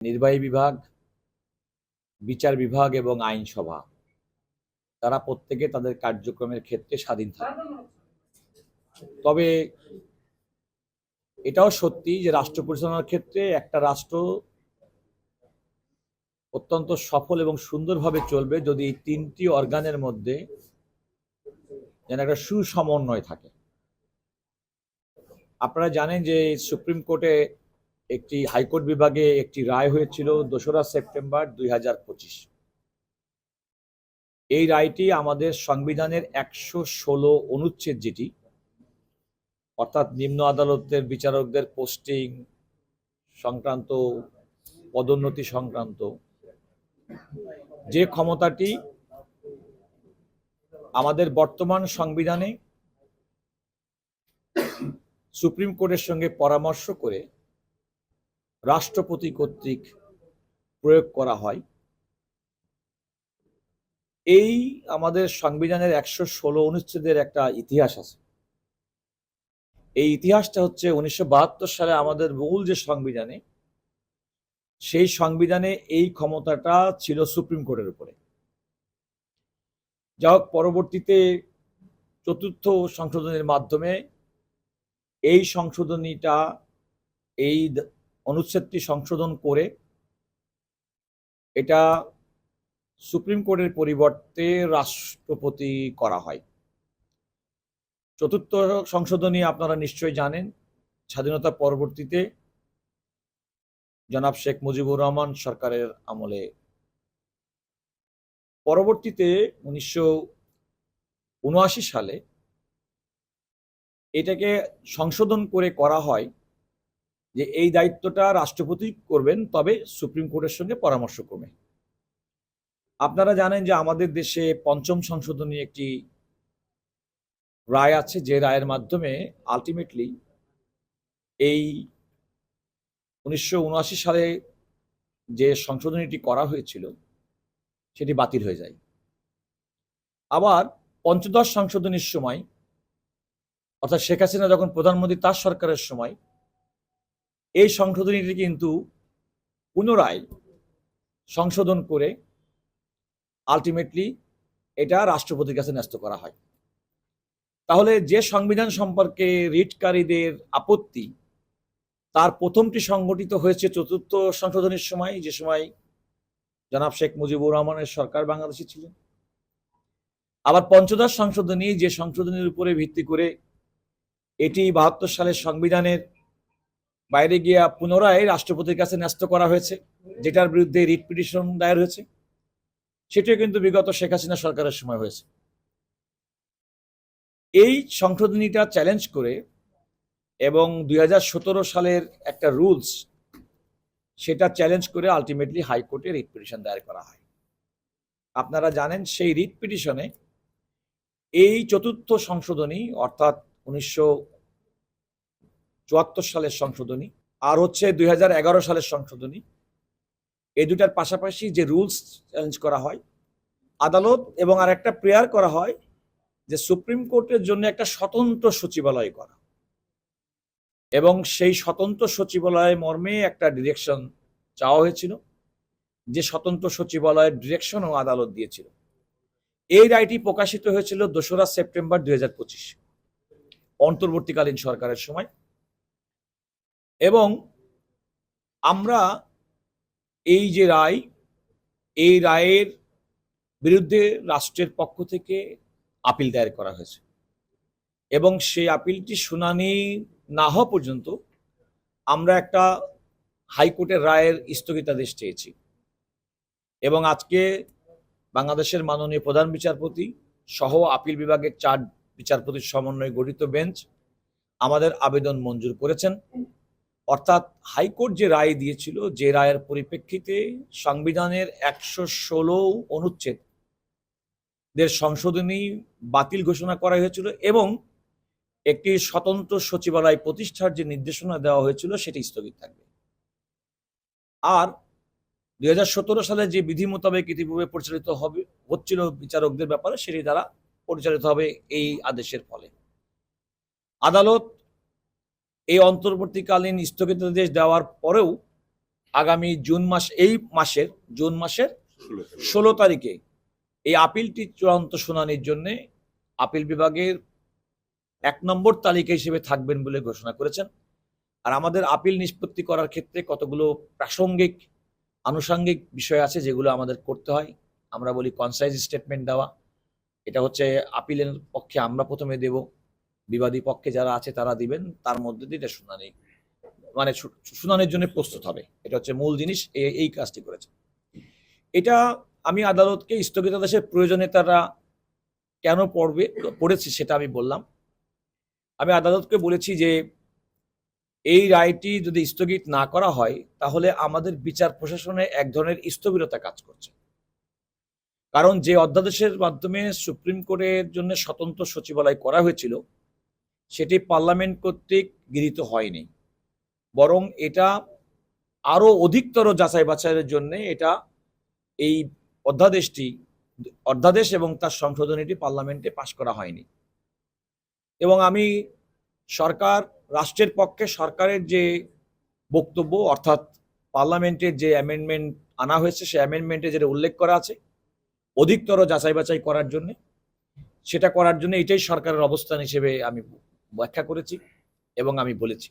নির্বাহী বিভাগ, বিচার বিভাগ এবং আইনসভা তারা প্রত্যেকে তাদের কার্যক্রমের ক্ষেত্রে স্বাধীন থাকে। তবে এটাও সত্যি যে রাষ্ট্র পরিচালনার ক্ষেত্রে একটা রাষ্ট্র অত্যন্ত সফল এবং সুন্দরভাবে চলবে যদি এই তিনটি অর্গানের মধ্যে যেন একটা সুসমন্বয় থাকে। আপনারা জানেন যে সুপ্রিম কোর্টে একটি হাইকোর্ট বিভাগে একটি রায় হয়েছিল 2রা সেপ্টেম্বর 2025। এই রায়টি আমাদের সংবিধানের 116 অনুচ্ছেদ, যেটি অর্থাৎ নিম্ন আদালতের বিচারকদের পোস্টিং সংক্রান্ত, পদোন্নতি সংক্রান্ত যে ক্ষমতাটি আমাদের বর্তমান সংবিধানে সুপ্রিম কোর্টের সঙ্গে পরামর্শ করে রাষ্ট্রপতি কর্তৃক প্রয়োগ করা হয়, এই আমাদের সংবিধানের 116 অনুচ্ছেদের একটা ইতিহাস আছে। এই ইতিহাসটা হচ্ছে 1972 সালে আমাদের মূল যে সংবিধানে, সেই সংবিধানে এই ক্ষমতাটা ছিল সুপ্রিম কোর্টের উপরে। যা হোক, পরবর্তীতে 4র্থ সংশোধনীর মাধ্যমে এই সংশোধনীটা, এই অনুচ্ছেদটি সংশোধন করে এটা সুপ্রিম কোর্টের পরিবর্তে রাষ্ট্রপতি করা হয়। 4র্থ সংশোধনী আপনারা নিশ্চয়ই জানেন, স্বাধীনতা পরবর্তীতে জনাব শেখ মুজিবুর রহমান সরকারের আমলে। পরবর্তীতে 1979 সালে এটাকে সংশোধন করে করা হয় যে এই দায়িত্বটা রাষ্ট্রপতি করবেন, তবে সুপ্রিম কোর্টের সঙ্গে পরামর্শ ক্রমে। আপনারা জানেন যে আমাদের দেশে 5ম সংশোধনী একটি রায় আছে, যে রায়ের মাধ্যমে আলটিমেটলি এই 1979 সালে যে সংশোধনীটি করা হয়েছিল সেটি বাতিল হয়ে যায়। আবার 5ম সংশোধনীর সময়, অর্থাৎ শেখ হাসিনা যখন প্রধানমন্ত্রী, তার সরকারের সময় এই সংশোধনীটি কিন্তু পুনরায় সংশোধন করে আলটিমেটলি এটা রাষ্ট্রপতির কাছে ন্যস্ত করা হয়। তাহলে যে সংবিধান সম্পর্কে রিটকারীদের আপত্তি, তার প্রথমটি সংগঠিত হয়েছে 4র্থ সংশোধনীর সময়, যে সময় জনাব শেখ মুজিবুর রহমানের সরকার বাংলাদেশে ছিলেন। আবার 5ম সংশোধনী, যে সংশোধনীর উপরে ভিত্তি করে এটি 72 সালের সংবিধানের বাইরে গিয়া পুনরায় রাষ্ট্রপতির কাছে ন্যস্ত করা হয়েছে, যেটার বিরুদ্ধে রিট পিটিশন দায়ের হয়েছে, সেটিও কিন্তু বিগত শেখ হাসিনা সরকারের সময় হয়েছে। এই সংশোধনীটা চ্যালেঞ্জ করে এবং 2017 সালের একটা রুলস, সেটা চ্যালেঞ্জ করে আলটিমেটলি হাইকোর্টে রিট পিটিশন দায়ের করা হয়। আপনারা জানেন সেই রিট পিটিশনে এই 4র্থ সংশোধনী, অর্থাৎ 1974 সালের সংশোধনী আর হচ্ছে 2011 সালের সংশোধনী, এই দুটার পাশাপাশি যে রুলস চ্যালেঞ্জ করা হয় আদালত, এবং আর একটা প্রেয়ার করা হয় যে সুপ্রিম কোর্টের জন্য একটা স্বতন্ত্র সচিবালয় করা, এবং সেই স্বতন্ত্র সচিবালয় মর্মে একটা ডিরেকশন চাওয়া হয়েছিল, যে স্বতন্ত্র সচিবালয়ের ডিরেকশনও আদালত দিয়েছিল। এই রায়টি প্রকাশিত হয়েছিল 2রা সেপ্টেম্বর 2025, অন্তর্বর্তীকালীন সরকারের সময়। এবং আমরা এই যে রায়, এই রায়ের বিরুদ্ধে রাষ্ট্রের পক্ষ থেকে আপিল দায়ের করা হয়েছে, এবং সেই আপিলটি শুনানি না হওয়া পর্যন্ত আমরা একটা হাইকোর্টের রায়ের স্থগিতাদেশ চেয়েছি। এবং আজকে বাংলাদেশের মাননীয় প্রধান বিচারপতি সহ আপিল বিভাগের 4 বিচারপতির সমন্বয়ে গঠিত বেঞ্চ আমাদের আবেদন মঞ্জুর করেছেন। অর্থাৎ হাইকোর্ট যে রায় দিয়েছিল, যে রায়ের পরিপ্রেক্ষিতে সংবিধানের 116 অনুচ্ছেদের সংশোধনী বাতিল ঘোষণা করা হয়েছিল এবং একটি স্বতন্ত্র সচিবালয় প্রতিষ্ঠার যে নির্দেশনা দেওয়া হয়েছিল সেটি স্থগিত থাকবে। আর 2017 সালে যে বিধি মোতাবেক ইতিপূর্বে পরিচালিত হচ্ছিল বিচারকদের ব্যাপারে, সেটি দ্বারা পরিচালিত হবে এই আদেশের ফলে। আদালত এই অন্তর্বর্তীকালীন স্থগিতাদেশ দেওয়ার পরেও আগামী জুন মাসের 16 তারিখে এই আপিলটি চূড়ান্ত শুনানির জন্য আপিল বিভাগের 1 নম্বর তালিকা হিসেবে থাকবেন বলে ঘোষণা করেছেন। আর আমাদের আপিল নিষ্পত্তি করার ক্ষেত্রে কতগুলো প্রাসঙ্গিক আনুষঙ্গিক বিষয় আছে যেগুলো আমাদের করতে হয়। আমরা বলি কনসাইজ স্টেটমেন্ট দেওয়া, এটা হচ্ছে আপিলের পক্ষে আমরা প্রথমে দেব, বিবাদী পক্ষে যারা আছে তারা দিবেন, তার মধ্যে দিয়ে এটা শুনানি মানে শুনানির জন্য প্রস্তুত হবে। এটা হচ্ছে মূল জিনিস, এই কাজটি করেছে। এটা আমি আদালতকে স্থগিতাদেশের প্রয়োজনীয়তাটা কেন পড়েছি সেটা আমি বললাম। আমি আদালতকে বলেছি যে এই রায়টি যদি স্থগিত না করা হয় তাহলে আমাদের বিচার প্রশাসনে এক ধরনের স্থবিরতা কাজ করছে। কারণ যে অধ্যাদেশের মাধ্যমে সুপ্রিম কোর্টের জন্য স্বতন্ত্র সচিবালয় করা হয়েছিল সেটি পার্লামেন্ট কর্তৃক গৃহীত হয়নি, বরং এটা আরো অধিকতর যাচাই বাছাইয়ের জন্য এটা এই অধ্যাদেশ এবং তার সংশোধনীটি পার্লামেন্টে পাশ করা হয়নি। এবং আমি রাষ্ট্রের পক্ষে সরকারের যে বক্তব্য, অর্থাৎ পার্লামেন্টের যে অ্যামেন্ডমেন্ট আনা হয়েছে সেই অ্যামেন্ডমেন্টে যেটা উল্লেখ করা আছে অধিকতর যাচাই বাছাই করার জন্য, সেটা করার জন্য এটাই সরকারের অবস্থান হিসেবে আমি ব্যাখ্যা করেছি এবং আমি বলেছি।